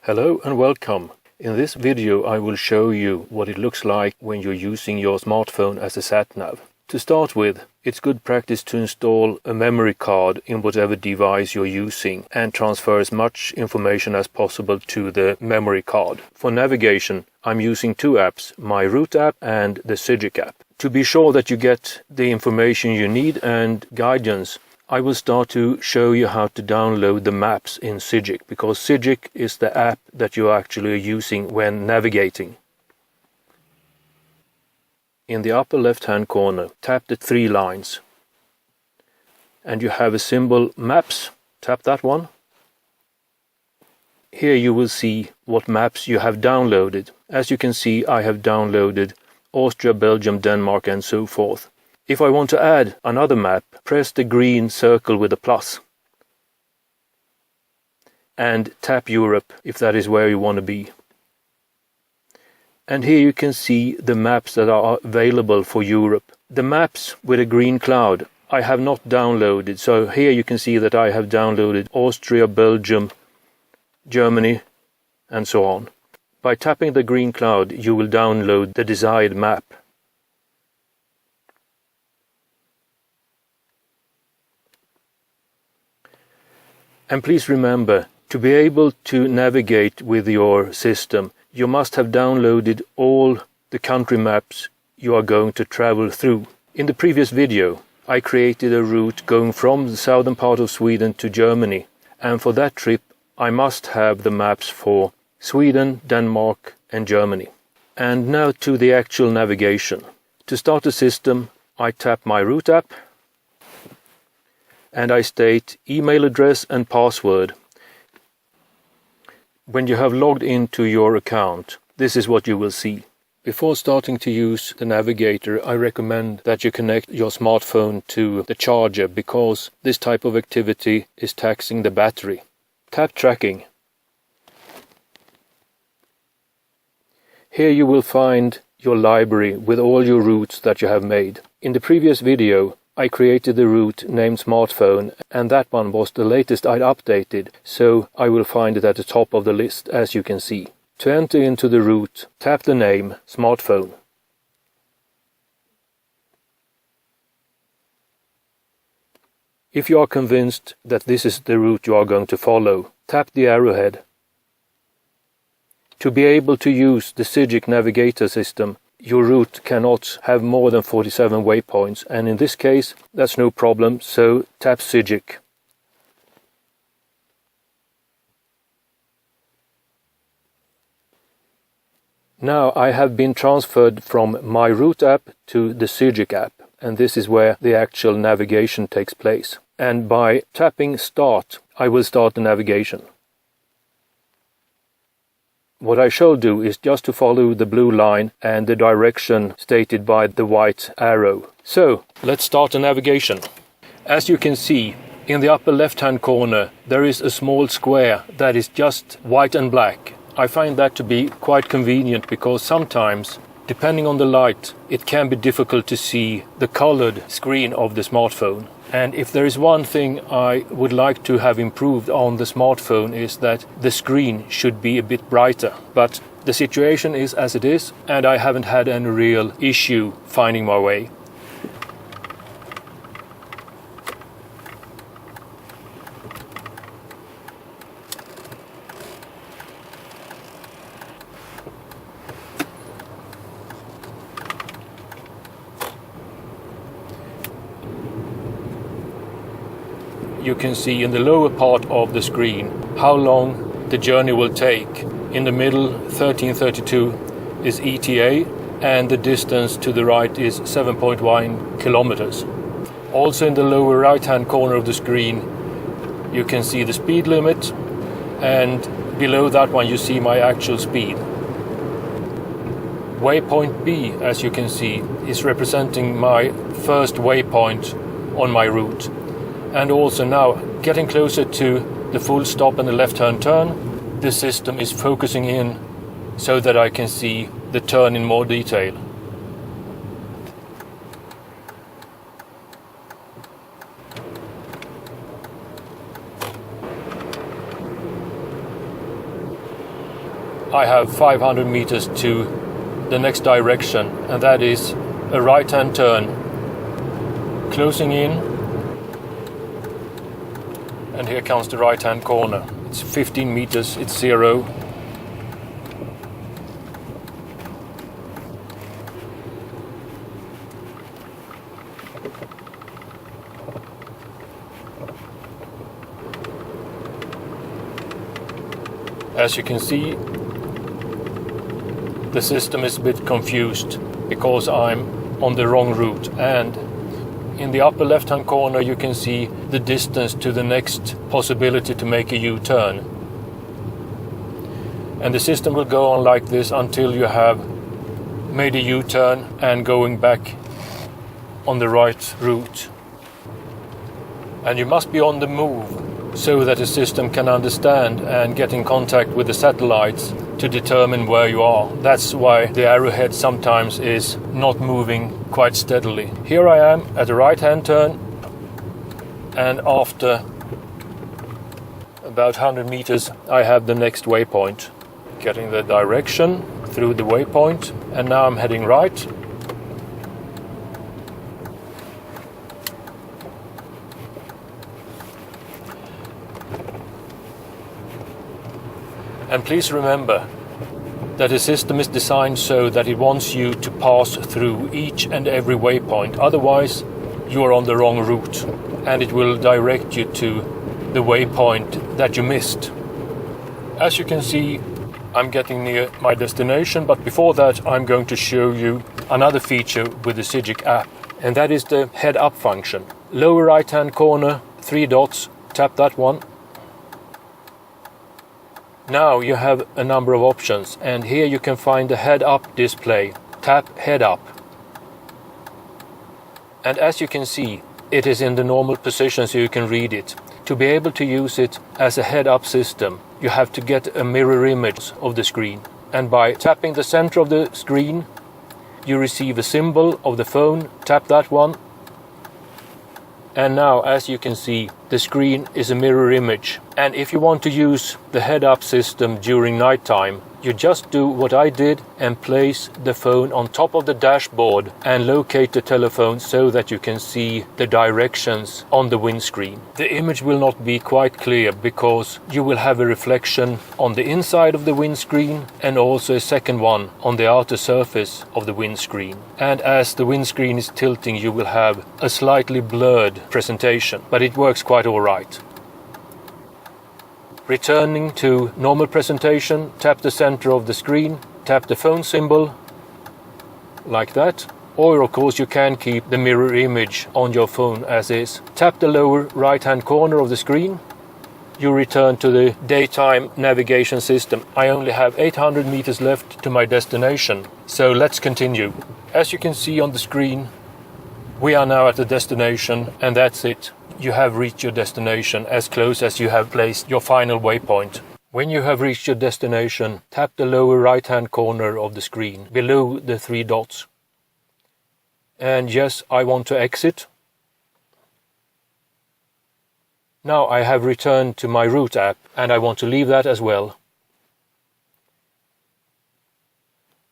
Hello and welcome. In this video I will show you what it looks like when you're using your smartphone as a sat-nav. To start with, it's good practice to install a memory card in whatever device you're using and transfer as much information as possible to the memory card. For navigation, I'm using two apps, Myrouteapp and the Sygic app. To be sure that you get the information you need and guidance, I will start to show you how to download the maps in Sygic, because Sygic is the app that you're actually using when navigating. In the upper left-hand corner, tap the three lines. And you have a symbol Maps. Tap that one. Here you will see what maps you have downloaded. As you can see, I have downloaded Austria, Belgium, Denmark, and so forth. If I want to add another map, press the green circle with a plus. And tap Europe if that is where you want to be. And here you can see the maps that are available for Europe. The maps with a green cloud I have not downloaded. So here you can see that I have downloaded Austria, Belgium, Germany, and so on. By tapping the green cloud, you will download the desired map. And please remember, to be able to navigate with your system, you must have downloaded all the country maps you are going to travel through. In the previous video, I created a route going from the southern part of Sweden to Germany, and for that trip I must have the maps for Sweden, Denmark and Germany. And now to the actual navigation. To start the system, I tap Myrouteapp and I state email address and password. When you have logged into your account, this is what you will see. Before starting to use the navigator, I recommend that you connect your smartphone to the charger, because this type of activity is taxing the battery. Tap tracking. Here you will find your library with all your routes that you have made. In the previous video, I created the route named SmartPhone, and that one was the latest I'd updated, so I will find it at the top of the list, as you can see. To enter into the route, tap the name SmartPhone. If you are convinced that this is the route you are going to follow, tap the arrowhead. To be able to use the Sygic navigator system, your route cannot have more than 47 waypoints, and in this case that's no problem, so tap Sygic. Now I have been transferred from Myrouteapp to the Sygic app, and this is where the actual navigation takes place. And by tapping Start, I will start the navigation. What I shall do is just to follow the blue line and the direction stated by the white arrow. So, let's start the navigation. As you can see, in the upper left-hand corner, there is a small square that is just white and black. I find that to be quite convenient, because sometimes, depending on the light, it can be difficult to see the colored screen of the smartphone. And if there is one thing I would like to have improved on the smartphone, is that the screen should be a bit brighter. But the situation is as it is, and I haven't had any real issue finding my way. You can see in the lower part of the screen how long the journey will take. In the middle, 1332 is ETA, and the distance to the right is 7.1 kilometers. Also in the lower right-hand corner of the screen, you can see the speed limit, and below that one you see my actual speed. Waypoint B, as you can see, is representing my first waypoint on my route. And also now, getting closer to the full stop and the left-hand turn, the system is focusing in so that I can see the turn in more detail. I have 500 meters to the next direction, and that is a right-hand turn. Closing in, and here comes the right-hand corner. It's 15 meters, it's 0. As you can see, the system is a bit confused because I'm on the wrong route, and in the upper left hand corner you can see the distance to the next possibility to make a U-turn. And the system will go on like this until you have made a U-turn and going back on the right route. And you must be on the move so that the system can understand and get in contact with the satellites to determine where you are. That's why the arrowhead sometimes is not moving quite steadily. Here I am at a right-hand turn, and after about 100 meters I have the next waypoint. Getting the direction through the waypoint, and now I'm heading right. And please remember that the system is designed so that it wants you to pass through each and every waypoint. Otherwise, you are on the wrong route, and it will direct you to the waypoint that you missed. As you can see, I'm getting near my destination, but before that I'm going to show you another feature with the Sygic app, and that is the head-up function. Lower right-hand corner, 3 dots, tap that one. Now you have a number of options, and here you can find the head-up display. Tap head-up. And as you can see, it is in the normal position so you can read it. To be able to use it as a head-up system, you have to get a mirror image of the screen. And by tapping the center of the screen, you receive a symbol of the phone. Tap that one. And now, as you can see, the screen is a mirror image. And if you want to use the head-up system during nighttime, you just do what I did and place the phone on top of the dashboard and locate the telephone so that you can see the directions on the windscreen. The image will not be quite clear because you will have a reflection on the inside of the windscreen and also a second one on the outer surface of the windscreen. And as the windscreen is tilting, you will have a slightly blurred presentation, but it works quite all right. Returning to normal presentation, tap the center of the screen, tap the phone symbol, like that. Or of course you can keep the mirror image on your phone as is. Tap the lower right hand corner of the screen. You return to the daytime navigation system. I only have 800 meters left to my destination, so let's continue. As you can see on the screen, we are now at the destination, and that's it. You have reached your destination as close as you have placed your final waypoint. When you have reached your destination, tap the lower right hand corner of the screen below the 3 dots. And yes, I want to exit. Now I have returned to my Myrouteapp, and I want to leave that as well.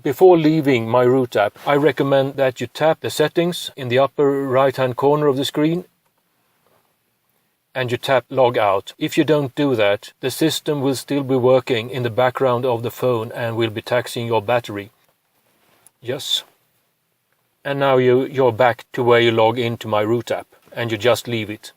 Before leaving my Myrouteapp, I recommend that you tap the settings in the upper right hand corner of the screen and you tap log out. If you don't do that, the system will still be working in the background of the phone and will be taxing your battery. Yes. And now you're back to where you log into my Myrouteapp, and you just leave it.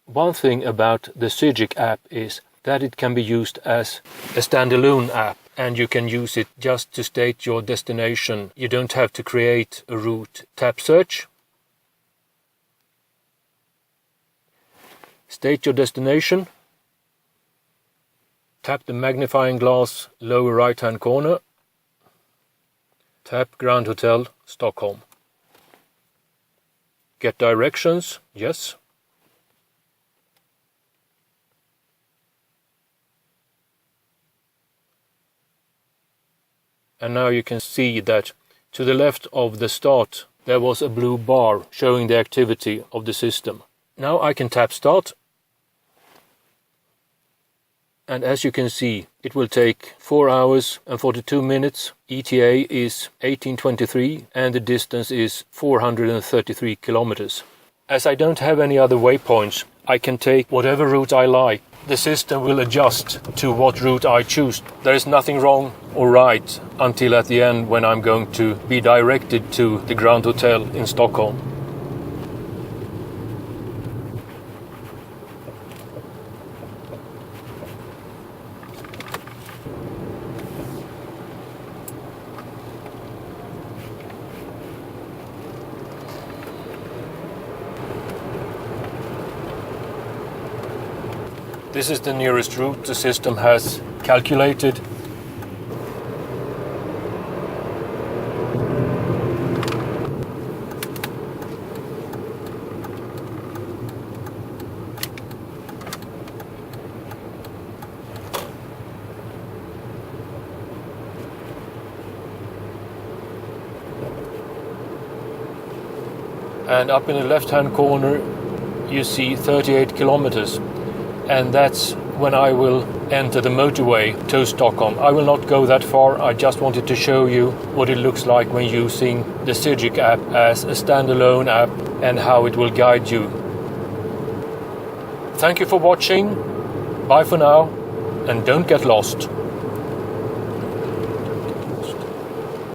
One thing about the Sygic app is that it can be used as a standalone app, and you can use it just to state your destination. You don't have to create a route. Tap search. State your destination. Tap the magnifying glass lower right hand corner. Tap Grand Hotel, Stockholm. Get directions, yes. And now you can see that to the left of the start there was a blue bar showing the activity of the system. Now I can tap start. and as you can see, it will take 4 hours and 42 minutes. ETA is 1823 and the distance is 433 kilometers. As I don't have any other waypoints, I can take whatever route I like. The system will adjust to what route I choose. There is nothing wrong or right until at the end when I'm going to be directed to the Grand Hotel in Stockholm. This is the nearest route the system has calculated. And up in the left-hand corner you see 38 kilometers. And that's when I will enter the motorway to Stockholm. I will not go that far, I just wanted to show you what it looks like when using the Sygic app as a standalone app and how it will guide you. Thank you for watching, bye for now, and don't get lost.